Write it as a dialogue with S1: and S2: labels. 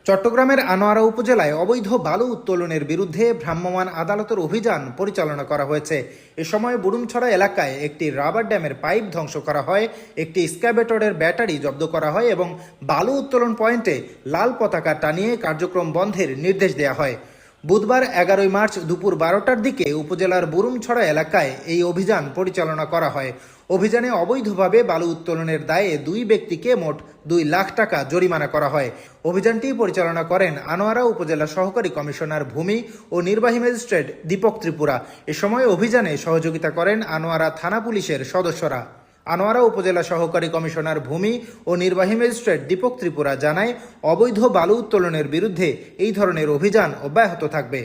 S1: চট্টগ্রামের আনোয়ারা উপজেলায় অবৈধ বালু উত্তোলনের বিরুদ্ধে ভ্রাম্যমাণ আদালতের অভিযান পরিচালনা করা হয়েছে। এ সময় বুড়ুমছড়া এলাকায় একটি রাবার ড্যামের পাইপ ধ্বংস করা হয়, একটি এক্সকাভেটরের ব্যাটারি জব্দ করা হয় এবং বালু উত্তোলন পয়েন্টে লাল পতাকা টানিয়ে কার্যক্রম বন্ধের নির্দেশ দেওয়া হয়। বুধবার 11 মার্চ দুপুর 12টার দিকে উপজেলার বুড়ুমছড়া এলাকায় এই অভিযান পরিচালনা করা হয়। অভিযানে অবৈধভাবে বালু উত্তোলনের দায়ে 2 ব্যক্তিকে মোট 2 লাখ টাকা জরিমানা করা হয়। অভিযানটি পরিচালনা করেন আনোয়ারা উপজেলা সহকারী কমিশনার ভূমি ও নির্বাহী ম্যাজিস্ট্রেট দীপক ত্রিপুরা। এ সময় অভিযানে সহযোগিতা করেন আনোয়ারা থানা পুলিশের সদস্যরা। আনোয়ারা উপজেলা সহকারী কমিশনার ভূমি ও নির্বাহী ম্যাজিস্ট্রেট দীপক ত্রিপুরা জানায়, অবৈধ বালু উত্তোলনের বিরুদ্ধে এই ধরনের অভিযান অব্যাহত থাকবে।